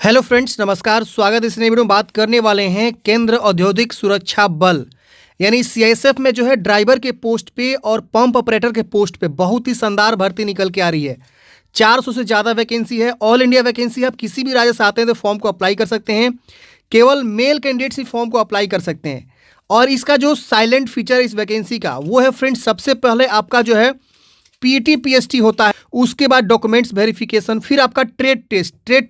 Hello friends, नमस्कार। स्वागत है। इस नई वीडियो में बात करने वाले हैं केंद्र औद्योगिक सुरक्षा बल यानी सीआईएसएफ में जो है ड्राइवर के पोस्ट पे और पंप ऑपरेटर के पोस्ट पे बहुत ही शानदार भर्ती निकल के आ रही है। 400 से ज़्यादा वैकेंसी है, ऑल इंडिया वैकेंसी है। आप किसी भी राज्य से आते हैं तो फॉर्म को अप्लाई कर सकते हैं। केवल मेल कैंडिडेट्स ही फॉर्म को अप्लाई कर सकते हैं। और इसका जो साइलेंट फीचर इस वैकेंसी का वो है फ्रेंड्स, सबसे पहले आपका जो है पीटी पीएसटी होता है, उसके बाद डॉक्यूमेंट्स वेरिफिकेशन, फिर आपका ट्रेड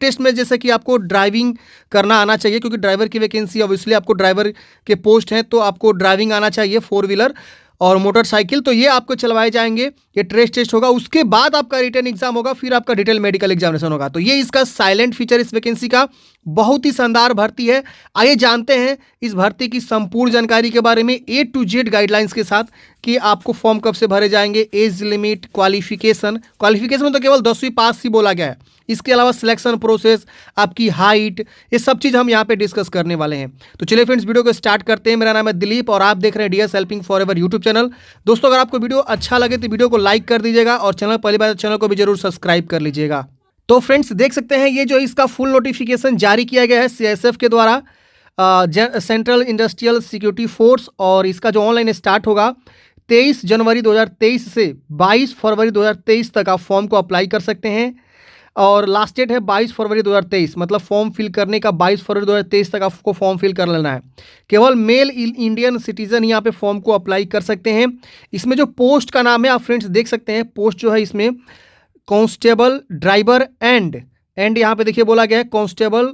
टेस्ट में जैसे कि आपको ड्राइविंग करना आना चाहिए, क्योंकि ड्राइवर की वैकेंसी ऑब्वियसली आपको ड्राइवर के पोस्ट हैं तो आपको ड्राइविंग आना चाहिए, 4 व्हीलर और मोटरसाइकिल, तो ये आपको चलवाए जाएंगे। ये ट्रेड टेस्ट होगा, उसके बाद आपका रिटन एग्जाम होगा, फिर आपका डिटेल मेडिकल एग्जामिनेशन होगा। तो ये इसका साइलेंट फीचर इस वैकेंसी का। बहुत ही शानदार भर्ती है। आइए जानते हैं इस भर्ती की संपूर्ण जानकारी के बारे में ए टू जेड गाइडलाइंस के साथ कि आपको फॉर्म कब से भरे जाएंगे, एज लिमिट, क्वालिफिकेशन में तो केवल 10वीं पास ही बोला गया है। इसके अलावा सिलेक्शन प्रोसेस, आपकी हाइट, ये सब चीज़ हम यहाँ पे डिस्कस करने वाले हैं। तो चलिए फ्रेंड्स, वीडियो को स्टार्ट करते हैं। मेरा नाम है दिलीप और आप देख रहे हैं DS helping forever YouTube channel. दोस्तों, अगर आपको वीडियो अच्छा लगे तो वीडियो को लाइक कर दीजिएगा और चैनल पहली बार चैनल को भी जरूर सब्सक्राइब कर लीजिएगा। तो फ्रेंड्स, देख सकते हैं ये जो इसका फुल नोटिफिकेशन जारी किया गया है सीआईएसएफ के द्वारा, सेंट्रल इंडस्ट्रियल सिक्योरिटी फोर्स, और इसका जो ऑनलाइन स्टार्ट होगा 23 जनवरी 2023 से 22 फरवरी 2023 तक आप फॉर्म को अप्लाई कर सकते हैं। और लास्ट डेट है 22 फरवरी 2023, मतलब फॉर्म फिल करने का 22 फरवरी 2023 तक आपको फॉर्म फिल कर लेना है। केवल मेल इंडियन सिटीजन यहाँ पे फॉर्म को अप्लाई कर सकते हैं। इसमें जो पोस्ट का नाम है आप फ्रेंड्स देख सकते हैं, पोस्ट जो है इसमें कांस्टेबल ड्राइवर एंड यहाँ पे देखिए बोला गया है कांस्टेबल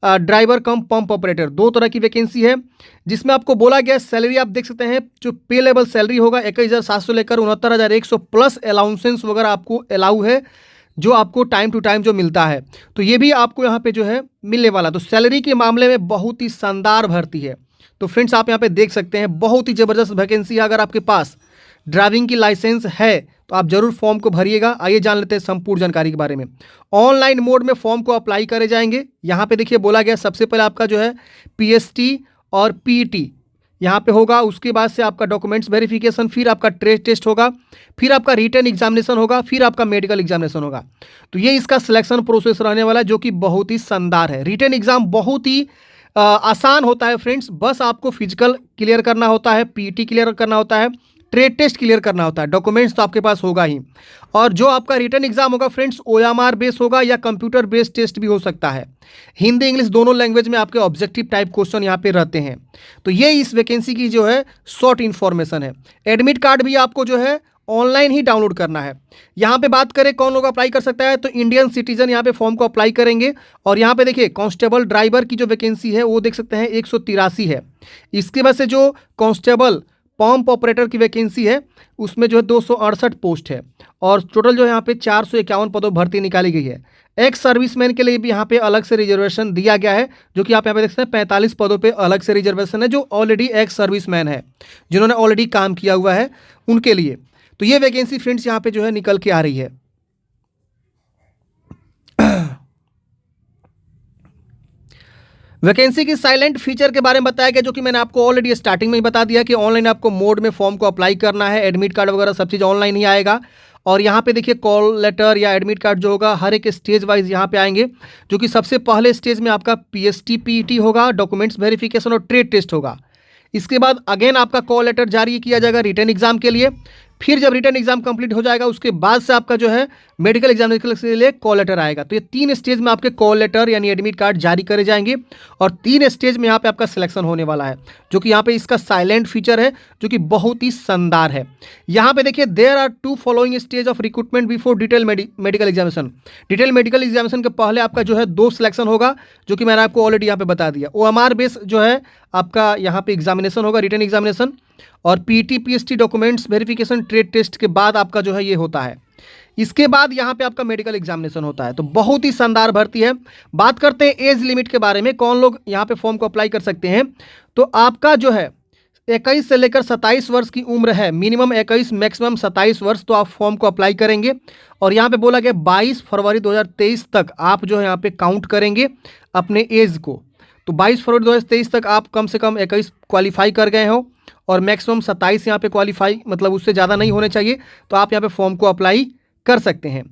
ड्राइवर कम पंप ऑपरेटर, 2 तरह की वैकेंसी है। जिसमें आपको बोला गया सैलरी आप देख सकते हैं, जो पे लेवल सैलरी होगा 21,700 लेकर 69,100 प्लस अलाउंसेंस वगैरह आपको अलाउ है, जो आपको टाइम टू टाइम जो मिलता है, तो ये भी आपको यहाँ पे जो है मिलने वाला। तो सैलरी के मामले में बहुत ही शानदार भर्ती है। तो फ्रेंड्स, आप यहाँ पे देख सकते हैं बहुत ही ज़बरदस्त वैकेंसी है। अगर आपके पास ड्राइविंग की लाइसेंस है तो आप जरूर फॉर्म को भरिएगा। आइए जान लेते हैं संपूर्ण जानकारी के बारे में। ऑनलाइन मोड में फॉर्म को अप्लाई करे जाएंगे। यहाँ पे देखिए बोला गया सबसे पहले आपका जो है पीएसटी और पीटी यहाँ पे होगा, उसके बाद से आपका डॉक्यूमेंट्स वेरिफिकेशन, फिर आपका ट्रेड टेस्ट होगा, फिर आपका रिटन एग्जामिनेशन होगा, फिर आपका मेडिकल एग्जामिनेशन होगा। तो ये इसका सिलेक्शन प्रोसेस रहने वाला है, जो कि बहुत ही शानदार है। रिटन एग्जाम बहुत ही आसान होता है फ्रेंड्स, बस आपको फिजिकल क्लियर करना होता है, पीटी क्लियर करना होता है, ट्रेड टेस्ट क्लियर करना होता है, डॉक्यूमेंट्स तो आपके पास होगा ही। और जो आपका रिटन एग्जाम होगा फ्रेंड्स ओएमआर बेस होगा या कंप्यूटर बेस्ड टेस्ट भी हो सकता है। हिंदी इंग्लिश दोनों लैंग्वेज में आपके ऑब्जेक्टिव टाइप क्वेश्चन यहाँ पे रहते हैं। तो ये इस वैकेंसी की जो है शॉर्ट इन्फॉर्मेशन है। एडमिट कार्ड भी आपको जो है ऑनलाइन ही डाउनलोड करना है। यहाँ पे बात करें कौन लोग अप्लाई कर सकता है, तो इंडियन सिटीजन यहाँ पे फॉर्म को अप्लाई करेंगे। और यहाँ पे देखिए कांस्टेबल ड्राइवर की जो वैकेंसी है वो देख सकते हैं 183 है। इसके बाद से जो कांस्टेबल पंप ऑपरेटर की वैकेंसी है उसमें जो है 268 पोस्ट है। और टोटल जो है यहाँ पे 451 पदों भर्ती निकाली गई है। एक्स सर्विसमैन के लिए भी यहाँ पे अलग से रिजर्वेशन दिया गया है, जो कि आप यहाँ पे देख सकते हैं 45 पदों पे अलग से रिजर्वेशन है, जो ऑलरेडी एक्स सर्विसमैन है, जिन्होंने ऑलरेडी काम किया हुआ है उनके लिए। तो ये वैकेंसी फ्रेंड्स यहाँ पे जो है निकल के आ रही है। वैकेंसी की साइलेंट फीचर के बारे में बताया गया, जो कि मैंने आपको ऑलरेडी स्टार्टिंग में ही बता दिया कि ऑनलाइन आपको मोड में फॉर्म को अप्लाई करना है। एडमिट कार्ड वगैरह सब चीज़ ऑनलाइन ही आएगा। और यहाँ पे देखिए कॉल लेटर या एडमिट कार्ड जो होगा हर एक स्टेज वाइज यहाँ पे आएंगे, जो कि सबसे पहले स्टेज में आपका पीएसटी पीटी होगा, डॉक्यूमेंट्स वेरिफिकेशन और ट्रेड टेस्ट होगा। इसके बाद अगेन आपका कॉल लेटर जारी किया जाएगा रिटन एग्जाम के लिए। फिर जब रिटन एग्जाम कंप्लीट हो जाएगा उसके बाद से आपका जो है मेडिकल एग्जामिनेशन के लिए कॉल लेटर आएगा। तो ये 3 स्टेज में आपके कॉल लेटर यानी एडमिट कार्ड जारी करे जाएंगे और 3 स्टेज में यहाँ पे आपका सिलेक्शन होने वाला है, जो कि यहाँ पे इसका साइलेंट फीचर है, जो कि बहुत ही शानदार है। यहाँ पे देखिए there are 2 following stage of recruitment before detail medical examination. Detail medical examination के पहले आपका जो है 2 सिलेक्शन होगा, जो कि मैंने आपको ऑलरेडी यहाँ पे बता दिया। ओएमआर बेस जो है आपका यहाँ पे एग्जामिनेशन होगा, रिटन एग्जामिनेशन, और PT PST documents verification trade test के बाद आपका जो है ये होता है। इसके बाद यहाँ पे आपका मेडिकल एग्जामिनेशन होता है। तो बहुत ही शानदार भर्ती है। बात करते हैं एज लिमिट के बारे में, कौन लोग यहाँ पे फॉर्म को अप्लाई कर सकते हैं। तो आपका जो है 21 से लेकर 27 वर्ष की उम्र है, मिनिमम 21 मैक्सिमम 27 वर्ष, तो आप फॉर्म को अप्लाई करेंगे। और यहाँ पे बोला गया 22 फरवरी 2023 तक आप जो है यहाँ पे काउंट करेंगे अपने एज को। तो 22 फरवरी 2023 तक आप कम से कम 21 क्वालिफाई कर गए हो और मैक्सिमम 27 यहाँ पे क्वालिफाई, मतलब उससे ज़्यादा नहीं होने चाहिए। तो आप यहाँ पे फॉर्म को अप्लाई कर सकते हैं।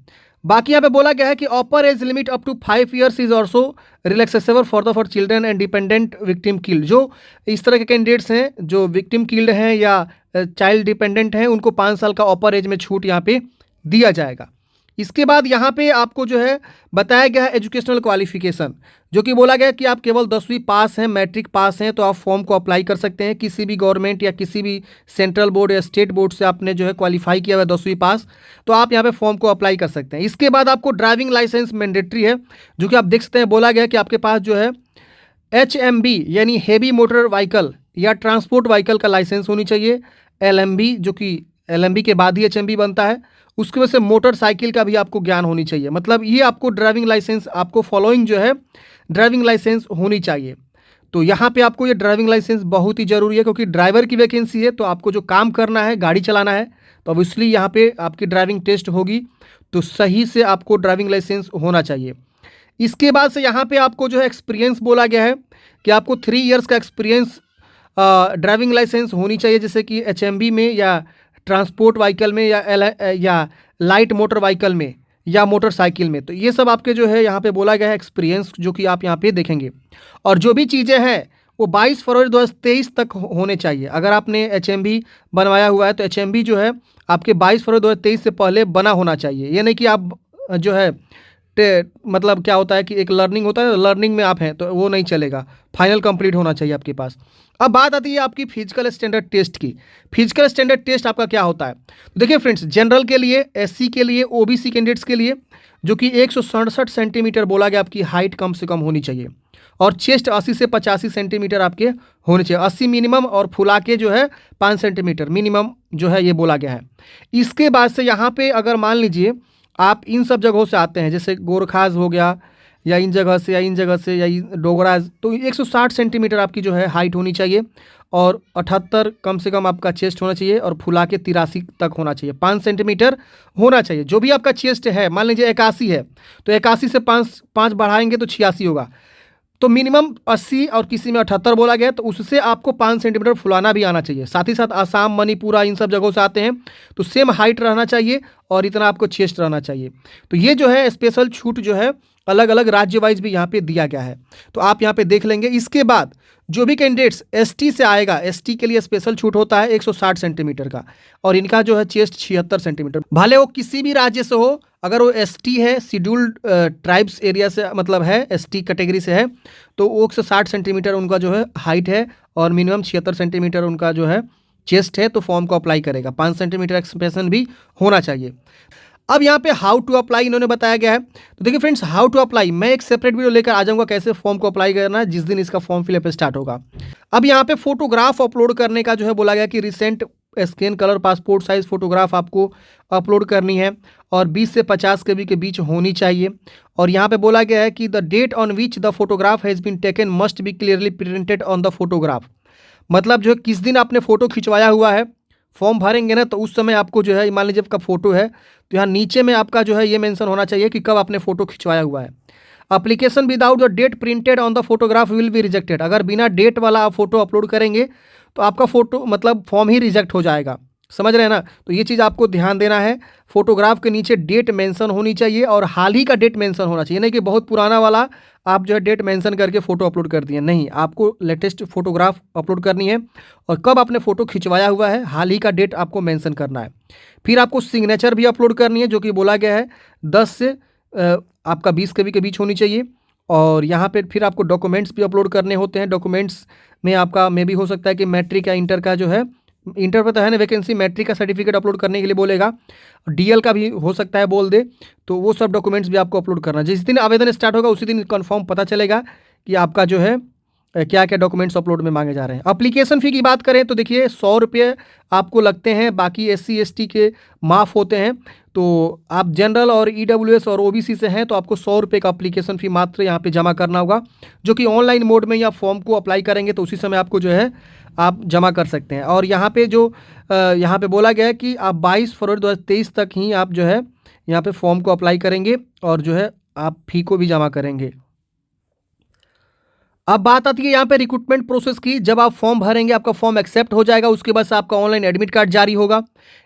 बाकी यहाँ पे बोला गया है कि upper age limit up to 5 years is also relaxable for children and dependent victim killed. जो इस तरह के कैंडिडेट्स हैं जो विक्टिम किल्ड हैं या चाइल्ड डिपेंडेंट हैं, उनको 5 साल का अपर एज में छूट यहाँ पे दिया जाएगा। इसके बाद यहाँ पे आपको जो है बताया गया है एजुकेशनल क्वालिफिकेशन, जो कि बोला गया कि आप केवल 10वीं पास हैं, मैट्रिक पास हैं, तो आप फॉर्म को अप्लाई कर सकते हैं। किसी भी गवर्नमेंट या किसी भी सेंट्रल बोर्ड या स्टेट बोर्ड से आपने जो है क्वालिफाई किया हुआ है 10वीं पास, तो आप यहाँ पे फॉर्म को अप्लाई कर सकते हैं। इसके बाद आपको ड्राइविंग लाइसेंस मैंडेटरी है, जो कि आप देख सकते हैं बोला गया कि आपके पास जो है HMB यानी हेवी मोटर व्हीकल या ट्रांसपोर्ट व्हीकल का लाइसेंस होनी चाहिए। LMB, जो कि LMB के बाद ही HMB बनता है, उसकी वजह से मोटरसाइकिल का भी आपको ज्ञान होनी चाहिए। मतलब ये आपको ड्राइविंग लाइसेंस, आपको फॉलोइंग जो है ड्राइविंग लाइसेंस होनी चाहिए। तो यहाँ पे आपको ये ड्राइविंग लाइसेंस बहुत ही ज़रूरी है, क्योंकि ड्राइवर की वैकेंसी है, तो आपको जो काम करना है, गाड़ी चलाना है, तो ऑब्वियसली यहाँ पे आपकी ड्राइविंग टेस्ट होगी, तो सही से आपको ड्राइविंग लाइसेंस होना चाहिए। इसके बाद से यहाँ पे आपको जो है एक्सपीरियंस बोला गया है कि आपको 3 ईयर्स का एक्सपीरियंस ड्राइविंग लाइसेंस होनी चाहिए, जैसे कि HMB में या ट्रांसपोर्ट व्हीकल में या लाइट मोटर व्हीकल में या मोटरसाइकिल में। तो ये सब आपके जो है यहाँ पे बोला गया है एक्सपीरियंस, जो कि आप यहाँ पे देखेंगे। और जो भी चीज़ें हैं वो 22 फरवरी 2023 तक होने चाहिए। अगर आपने HMB बनवाया हुआ है तो HMB जो है आपके 22 फरवरी 2023 से पहले बना होना चाहिए। ये नहीं कि आप जो है मतलब क्या होता है कि एक लर्निंग होता है, लर्निंग में आप हैं तो वो नहीं चलेगा, फाइनल कंप्लीट होना चाहिए आपके पास। अब बात आती है आपकी फिजिकल स्टैंडर्ड टेस्ट की। फिजिकल स्टैंडर्ड टेस्ट आपका क्या होता है? तो देखिए फ्रेंड्स, जनरल के लिए, SC के लिए, OBC कैंडिडेट्स के लिए, जो कि 167 सेंटीमीटर बोला गया आपकी हाइट कम से कम होनी चाहिए, और चेस्ट 80 से 85 सेंटीमीटर आपके होने चाहिए। 80 मिनिमम और फुला के जो है 5 सेंटीमीटर मिनिमम जो है ये बोला गया है। इसके बाद से यहाँ पे अगर मान लीजिए आप इन सब जगहों से आते हैं, जैसे गोरखाज हो गया, या इन जगह से या इन जगह से या डोगराज, तो 160 सेंटीमीटर आपकी जो है हाइट होनी चाहिए, और 78 कम से कम आपका चेस्ट होना चाहिए, और फुला के 83 तक होना चाहिए, 5 सेंटीमीटर होना चाहिए। जो भी आपका चेस्ट है, मान लीजिए 81 है, तो 81 से 5 बढ़ाएंगे तो 86 होगा। तो मिनिमम 80 और किसी में 78 बोला गया, तो उससे आपको 5 सेंटीमीटर फुलाना भी आना चाहिए। साथ ही साथ आसाम, मणिपुरा, इन सब जगहों से आते हैं, तो सेम हाइट रहना चाहिए और इतना आपको चेस्ट रहना चाहिए। तो ये जो है स्पेशल छूट जो है अलग अलग राज्य वाइज भी यहाँ पे दिया गया है, तो आप यहाँ पे देख लेंगे। इसके बाद जो भी कैंडिडेट्स ST से आएगा, ST के लिए स्पेशल छूट होता है 160 सेंटीमीटर का, और इनका जो है चेस्ट 76 सेंटीमीटर। भले वो किसी भी राज्य से हो, अगर वो ST है, शेड्यूल्ड ट्राइब्स एरिया से मतलब है, ST कैटेगरी से है, तो वो 160 सेंटीमीटर उनका जो है हाइट है, और मिनिमम 76 सेंटीमीटर उनका जो है चेस्ट है, तो फॉर्म को अप्लाई करेगा। 5 सेंटीमीटर एक्सपेंशन भी होना चाहिए। अब यहाँ पे हाउ टू अप्लाई इन्होंने बताया गया है। तो देखिए फ्रेंड्स, हाउ टू अप्लाई मैं एक सेपरेट वीडियो लेकर आ जाऊँगा कैसे फॉर्म को अप्लाई करना है, जिस दिन इसका फॉर्म फिलअप स्टार्ट होगा। अब यहाँ पे फोटोग्राफ अपलोड करने का जो है बोला गया कि recent scan colour passport size photograph आपको अपलोड करनी है, और 20 से 50 KB के बीच होनी चाहिए। और यहाँ पे बोला गया है कि the date on which the photograph has been taken must be clearly printed on the photograph. मतलब जो है किस दिन आपने फ़ोटो खिंचवाया हुआ है, फॉर्म भरेंगे ना, तो उस समय आपको जो है, मान लीजिए आपका फ़ोटो है, तो यहाँ नीचे में आपका जो है ये मेंशन होना चाहिए कि कब आपने फ़ोटो खिंचवाया हुआ है। Application without the date printed on the photograph will be rejected. अगर बिना डेट वाला आप फोटो अपलोड करेंगे तो आपका फ़ोटो मतलब फॉर्म ही रिजेक्ट हो जाएगा, समझ रहे हैं ना। तो ये चीज़ आपको ध्यान देना है, फोटोग्राफ के नीचे डेट मेंशन होनी चाहिए, और हाल ही का डेट मेंशन होना चाहिए, नहीं कि बहुत पुराना वाला आप जो है डेट मेंशन करके फ़ोटो अपलोड कर दिए। नहीं, आपको लेटेस्ट फोटोग्राफ अपलोड करनी है, और कब आपने फ़ोटो खिंचवाया हुआ है, हाल ही का डेट आपको मेंशन करना है। फिर आपको सिग्नेचर भी अपलोड करनी है, जो कि बोला गया है 10 से आपका 20 KB के बीच होनी चाहिए। और यहाँ पे फिर आपको डॉक्यूमेंट्स भी अपलोड करने होते हैं। डॉक्यूमेंट्स में आपका मे भी हो सकता है कि मैट्रिक या इंटर का जो है, इंटर पर तो है ना वैकेंसी, मैट्रिक का सर्टिफिकेट अपलोड करने के लिए बोलेगा, DL का भी हो सकता है बोल दे, तो वो सब डॉक्यूमेंट्स भी आपको अपलोड करना है। जिस दिन आवेदन स्टार्ट होगा उसी दिन कंफर्म पता चलेगा कि आपका जो है क्या क्या डॉक्यूमेंट्स अपलोड में मांगे जा रहे हैं। एप्लीकेशन फ़ी की बात करें तो देखिए 100 रुपये आपको लगते हैं, बाकी SC ST के माफ़ होते हैं। तो आप जनरल और EWS और OBC से हैं तो आपको 100 रुपये का एप्लीकेशन फ़ी मात्र यहाँ पे जमा करना होगा, जो कि ऑनलाइन मोड में या फॉर्म को अप्लाई करेंगे तो उसी समय आपको जो है आप जमा कर सकते हैं। और यहाँ पे जो यहाँ पे बोला गया है कि आप 22 फरवरी 2023 तक ही आप जो है यहाँ पे फॉर्म को अप्लाई करेंगे, और जो है आप फ़ी को भी जमा करेंगे। अब बात आती है यहाँ पे रिक्रूटमेंट प्रोसेस की। जब आप फॉर्म भरेंगे, आपका फॉर्म एक्सेप्ट हो जाएगा, उसके बाद से आपका ऑनलाइन एडमिट कार्ड जारी होगा।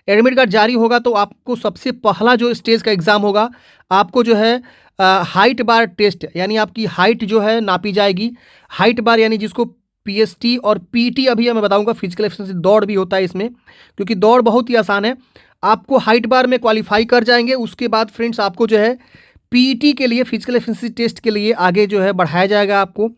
एडमिट कार्ड जारी होगा तो आपको सबसे पहला जो स्टेज का एग्ज़ाम होगा, आपको जो है हाइट बार टेस्ट, यानी आपकी हाइट जो है नापी जाएगी। हाइट बार यानी जिसको पीएसटी और पीटी अभी मैं बताऊंगा, फिजिकल एफिशिएंसी दौड़ भी होता है इसमें, क्योंकि दौड़ बहुत ही आसान है। आपको हाइट बार में क्वालिफाई कर जाएंगे, उसके बाद फ्रेंड्स आपको जो है पीटी के लिए, फिजिकल एफिशिएंसी टेस्ट के लिए आगे जो है बढ़ाया जाएगा। आपको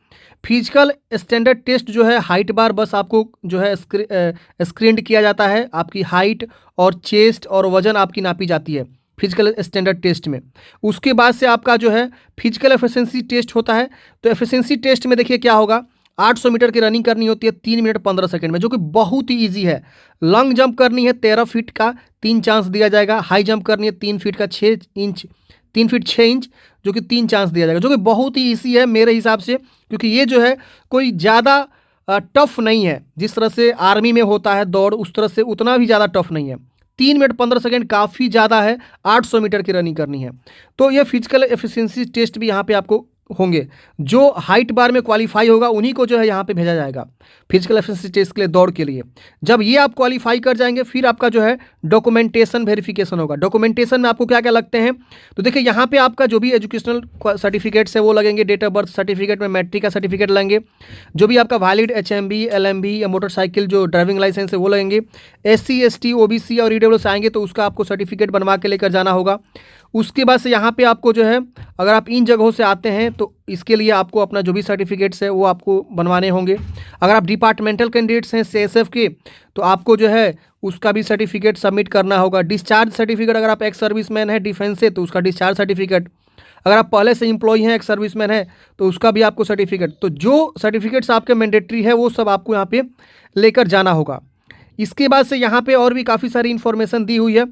फिजिकल स्टैंडर्ड टेस्ट जो है हाइट बार बस आपको जो है स्क्रीन्ड किया जाता है, आपकी हाइट और चेस्ट और वजन आपकी नापी जाती है फिजिकल स्टैंडर्ड टेस्ट में। उसके बाद से आपका जो है फिजिकल एफिशिएंसी टेस्ट होता है। तो एफिशिएंसी टेस्ट में देखिए क्या होगा, 800 मीटर की रनिंग करनी होती है 3 मिनट 15 सेकंड में, जो कि बहुत ही ईजी है। लॉन्ग जंप करनी है 13 फीट का, 3 चांस दिया जाएगा। हाई जंप करनी है 3 फीट का 6 इंच, 3 फीट 6 इंच, जो कि 3 चांस दिया जाएगा, जो कि बहुत ही ईजी है मेरे हिसाब से, क्योंकि ये जो है कोई ज़्यादा टफ नहीं है। जिस तरह से आर्मी में होता है दौड़, उस तरह से उतना भी ज़्यादा टफ नहीं है। 3 मिनट 15 सेकंड काफ़ी ज़्यादा है, 800 मीटर की रनिंग करनी है। तो ये फिजिकल एफिशिएंसी टेस्ट भी यहाँ पे आपको होंगे। जो हाइट बार में क्वालिफाई होगा उन्हीं को जो है यहाँ पे भेजा जाएगा फिजिकल एफिशिएंसी टेस्ट के लिए, दौड़ के लिए। जब ये आप क्वालिफाई कर जाएंगे, फिर आपका जो है डॉक्यूमेंटेशन वेरिफिकेशन होगा। डॉक्यूमेंटेशन में आपको क्या क्या लगते हैं, तो देखिए यहाँ पे आपका जो भी एजुकेशनल सर्टिफिकेट्स है वो लगेंगे, डेट ऑफ बर्थ सर्टिफिकेट में मैट्रिक का सर्टिफिकेट लगेंगे, जो भी आपका वैलिड HMB LMB या मोटरसाइकिल जो ड्राइविंग लाइसेंस है वो लगेंगे। SC ST OBC और EWS आएंगे तो उसका आपको सर्टिफिकेट बनवा के लेकर जाना होगा। उसके बाद से यहाँ पे आपको जो है, अगर आप इन जगहों से आते हैं तो इसके लिए आपको अपना जो भी सर्टिफिकेट्स है वो आपको बनवाने होंगे। अगर आप डिपार्टमेंटल कैंडिडेट्स हैं CSF के, तो आपको जो है उसका भी सर्टिफिकेट सबमिट करना होगा। डिस्चार्ज सर्टिफिकेट, अगर आप एक्स सर्विसमैन है डिफेंस से तो उसका डिस्चार्ज सर्टिफिकेट, अगर आप पहले से एम्प्लॉय हैं, एक्स सर्विसमैन है, तो उसका भी आपको सर्टिफिकेट। तो जो सर्टिफिकेट्स आपके मैंडेटरी है वो सब आपको यहाँ पे लेकर जाना होगा। इसके बाद से यहाँ पे और भी काफ़ी सारी इन्फॉर्मेशन दी हुई है।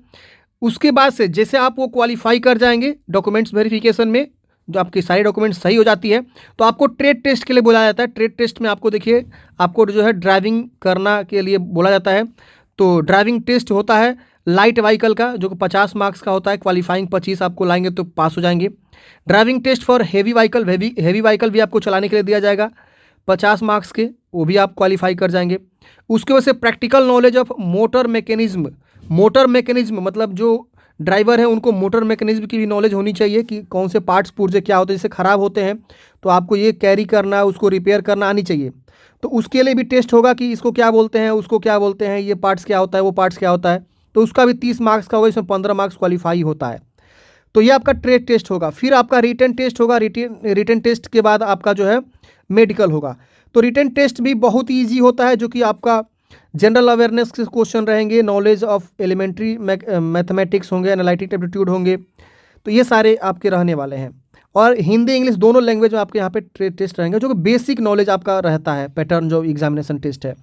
उसके बाद से जैसे आप वो क्वालिफाई कर जाएंगे डॉक्यूमेंट्स वेरिफिकेशन में, जो आपकी सारी डॉक्यूमेंट्स सही हो जाती है, तो आपको ट्रेड टेस्ट के लिए बुलाया जाता है। ट्रेड टेस्ट में आपको देखिए, आपको जो है ड्राइविंग करना के लिए बोला जाता है। तो ड्राइविंग टेस्ट होता है लाइट व्हीकल का, जो कि 50 मार्क्स का होता है। क्वालिफाइंग 25 आपको लाएंगे तो पास हो जाएंगे। Driving test for heavy vehicle, heavy vehicle भी आपको चलाने के लिए दिया जाएगा 50 मार्क्स के, वो भी आप क्वालिफाई कर जाएंगे। उसके वजह से practical knowledge of motor mechanism, motor mechanism मतलब जो ड्राइवर है उनको मोटर मैकेनिज्म की भी नॉलेज होनी चाहिए कि कौन से पार्ट्स पुर्जे क्या होते हैं, जैसे ख़राब होते हैं तो आपको ये कैरी करना, उसको रिपेयर करना आनी चाहिए। तो उसके लिए भी टेस्ट होगा कि इसको क्या बोलते हैं, उसको क्या बोलते हैं, ये पार्ट्स क्या होता है, वो पार्ट्स क्या होता है। तो उसका भी 30 मार्क्स का होगा, इसमें 15 मार्क्स क्वालिफाई होता है। तो ये आपका ट्रेड टेस्ट होगा। फिर आपका रिटन टेस्ट होगा। रिटन टेस्ट के बाद आपका जो है मेडिकल होगा। तो रिटन टेस्ट भी बहुत ईजी होता है, जो कि आपका जनरल अवेयरनेस के क्वेश्चन रहेंगे, नॉलेज ऑफ एलिमेंट्री मैथमेटिक्स होंगे, एनालिटिक एप्टीट्यूड होंगे। तो ये सारे आपके रहने वाले हैं, और हिंदी इंग्लिश दोनों लैंग्वेज में आपके यहाँ पे ट्रेड टेस्ट रहेंगे, जो कि बेसिक नॉलेज आपका रहता है, पैटर्न जो एग्जामिनेशन टेस्ट है।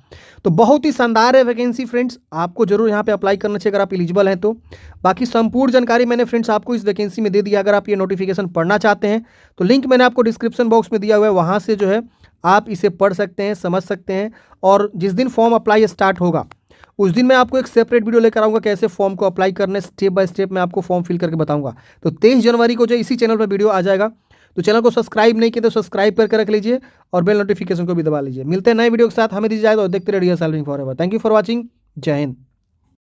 तो बहुत ही शानदार है वैकेंसी फ्रेंड्स, आपको जरूर यहाँ पे अप्लाई करना चाहिए अगर आप एलिजिबल हैं तो। बाकी संपूर्ण जानकारी मैंने फ्रेंड्स आपको इस वैकेंसी में दे दिया। अगर आप ये नोटिफिकेशन पढ़ना चाहते हैं तो लिंक मैंने आपको डिस्क्रिप्शन बॉक्स में दिया हुआ है, वहाँ से जो है आप इसे पढ़ सकते हैं, समझ सकते हैं। और जिस दिन फॉर्म अप्लाई स्टार्ट होगा उस दिन मैं आपको एक सेपरेट वीडियो लेकर आऊँगा, कैसे फॉर्म को अप्लाई करना है, स्टेप बाय स्टेप मैं आपको फॉर्म फिल करके बताऊँगा। तो 23 जनवरी को जो इसी चैनल पर वीडियो आ जाएगा। तो चैनल को सब्सक्राइब नहीं किया तो सब्सक्राइब करके रख लीजिए और बेल नोटिफिकेशन को भी दबा लीजिए। मिलते हैं नए वीडियो के साथ, हमें दीजिए और देखते रहिए solving forever. Thank you for watching. जय हिंद।